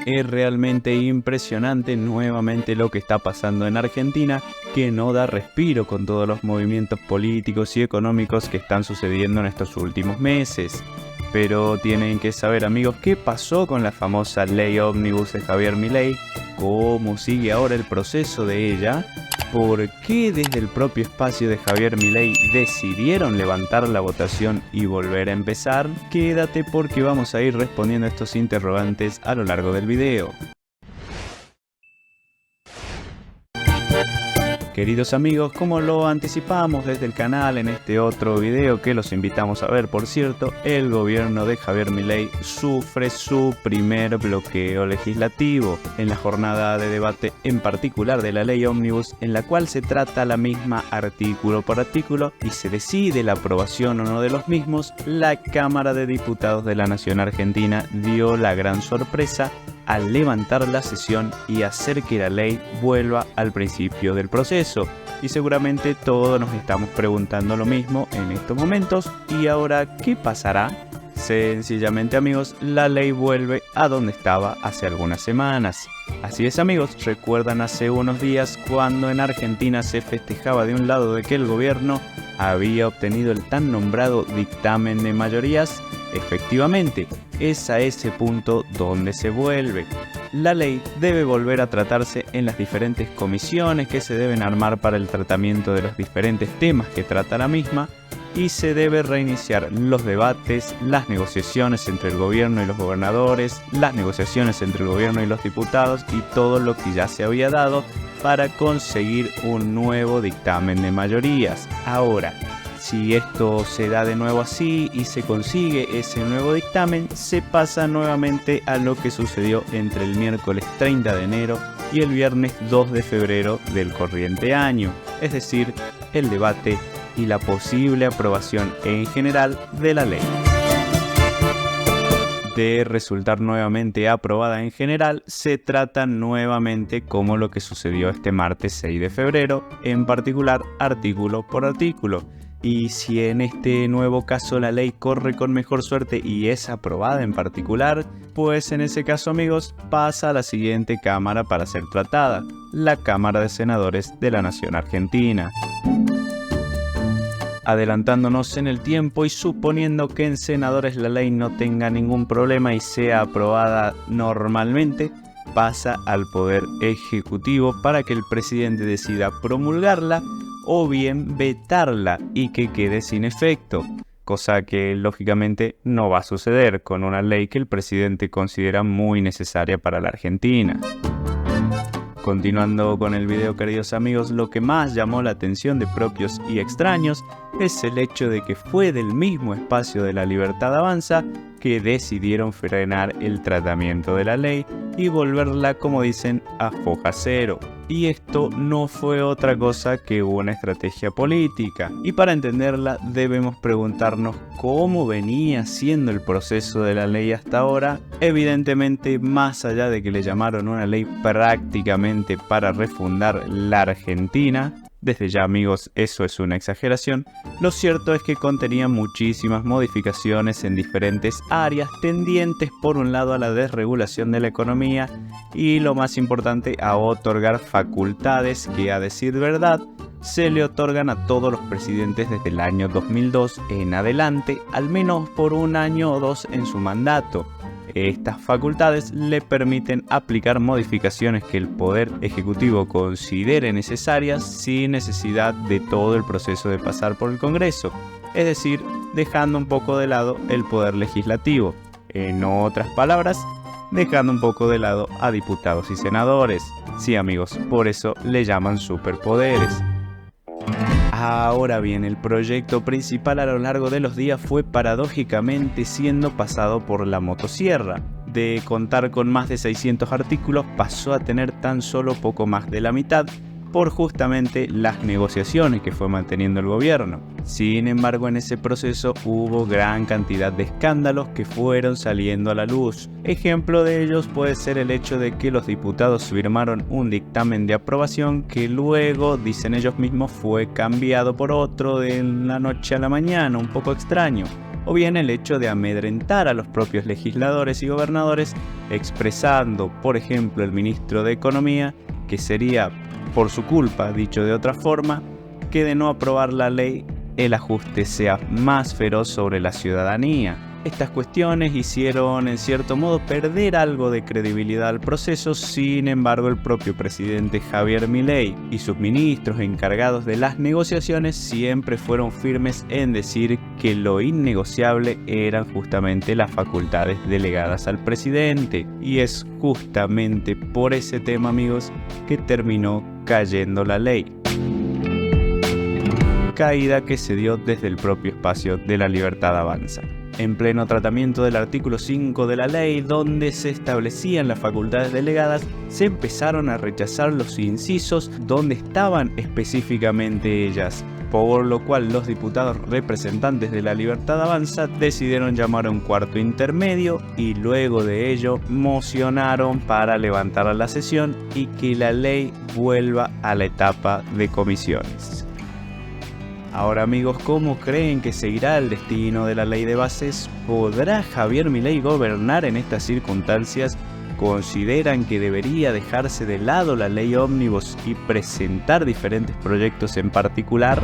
Es realmente impresionante nuevamente lo que está pasando en Argentina, que no da respiro con todos los movimientos políticos y económicos que están sucediendo en estos últimos meses. Pero tienen que saber, amigos, qué pasó con la famosa ley ómnibus de Javier Milei, cómo sigue ahora el proceso de ella, por qué desde el propio espacio de Javier Milei decidieron levantar la votación y volver a empezar. Quédate porque vamos a ir respondiendo a estos interrogantes a lo largo del video. Queridos amigos, como lo anticipamos desde el canal en este otro video que los invitamos a ver, por cierto, el gobierno de Javier Milei sufre su primer bloqueo legislativo en la jornada de debate en particular de la ley ómnibus, en la cual se trata la misma artículo por artículo y se decide la aprobación o no de los mismos. La Cámara de Diputados de la Nación Argentina dio la gran sorpresa al levantar la sesión y hacer que la ley vuelva al principio del proceso. Y seguramente todos nos estamos preguntando lo mismo en estos momentos. ¿Y ahora qué pasará? Sencillamente, amigos, la ley vuelve a donde estaba hace algunas semanas. Así es, amigos, ¿recuerdan hace unos días cuando en Argentina se festejaba de un lado de que el gobierno había obtenido el tan nombrado dictamen de mayorías? Efectivamente, es a ese punto donde se vuelve. La ley debe volver a tratarse en las diferentes comisiones que se deben armar para el tratamiento de los diferentes temas que trata la misma, y se debe reiniciar los debates, las negociaciones entre el gobierno y los gobernadores, las negociaciones entre el gobierno y los diputados y todo lo que ya se había dado para conseguir un nuevo dictamen de mayorías. Ahora, si esto se da de nuevo así y se consigue ese nuevo dictamen, se pasa nuevamente a lo que sucedió entre el miércoles 30 de enero y el viernes 2 de febrero del corriente año, es decir, el debate y la posible aprobación en general de la ley. De resultar nuevamente aprobada en general, se trata nuevamente como lo que sucedió este martes 6 de febrero, en particular artículo por artículo. Y si en este nuevo caso la ley corre con mejor suerte y es aprobada en particular, pues en ese caso, amigos, pasa a la siguiente cámara para ser tratada, la Cámara de Senadores de la Nación Argentina. Adelantándonos en el tiempo y suponiendo que en senadores la ley no tenga ningún problema y sea aprobada normalmente, pasa al Poder Ejecutivo para que el presidente decida promulgarla o bien vetarla y que quede sin efecto, cosa que lógicamente no va a suceder con una ley que el presidente considera muy necesaria para la Argentina. Continuando con el video, queridos amigos, lo que más llamó la atención de propios y extraños es el hecho de que fue del mismo espacio de La Libertad Avanza que decidieron frenar el tratamiento de la ley y volverla, como dicen, a foja cero. Y esto no fue otra cosa que una estrategia política. Y para entenderla debemos preguntarnos cómo venía siendo el proceso de la ley hasta ahora. Evidentemente, más allá de que le llamaron una ley prácticamente para refundar la Argentina, desde ya, amigos, eso es una exageración. Lo cierto es que contenía muchísimas modificaciones en diferentes áreas, tendientes por un lado a la desregulación de la economía y, lo más importante, a otorgar facultades que, a decir verdad, se le otorgan a todos los presidentes desde el año 2002 en adelante, al menos por un año o dos en su mandato. Estas facultades le permiten aplicar modificaciones que el Poder Ejecutivo considere necesarias sin necesidad de todo el proceso de pasar por el Congreso, es decir, dejando un poco de lado el Poder Legislativo. En otras palabras, dejando un poco de lado a diputados y senadores. Sí, amigos, por eso le llaman superpoderes. Ahora bien, el proyecto principal a lo largo de los días fue paradójicamente siendo pasado por la motosierra. De contar con más de 600 artículos pasó a tener tan solo poco más de la mitad por justamente las negociaciones que fue manteniendo el gobierno. Sin embargo, en ese proceso hubo gran cantidad de escándalos que fueron saliendo a la luz. Ejemplo de ellos puede ser el hecho de que los diputados firmaron un dictamen de aprobación que luego, dicen ellos mismos, fue cambiado por otro de la noche a la mañana, un poco extraño. o bien el hecho de amedrentar a los propios legisladores y gobernadores, expresando, por ejemplo, el ministro de Economía, que sería por su culpa, dicho de otra forma, que de no aprobar la ley, el ajuste sea más feroz sobre la ciudadanía. Estas cuestiones hicieron en cierto modo perder algo de credibilidad al proceso. Sin embargo, el propio presidente Javier Milei y sus ministros encargados de las negociaciones siempre fueron firmes en decir que lo innegociable eran justamente las facultades delegadas al presidente. Y es justamente por ese tema, amigos, que terminó cayendo la ley. Caída que se dio desde el propio espacio de La Libertad Avanza. En pleno tratamiento del artículo 5 de la ley, donde se establecían las facultades delegadas, se empezaron a rechazar los incisos donde estaban específicamente ellas, por lo cual los diputados representantes de La Libertad Avanza decidieron llamar a un cuarto intermedio y luego de ello mocionaron para levantar la sesión y que la ley vuelva a la etapa de comisiones. Ahora, amigos, ¿cómo creen que seguirá el destino de la ley de bases? ¿Podrá Javier Milei gobernar en estas circunstancias? ¿Consideran que debería dejarse de lado la ley ómnibus y presentar diferentes proyectos en particular?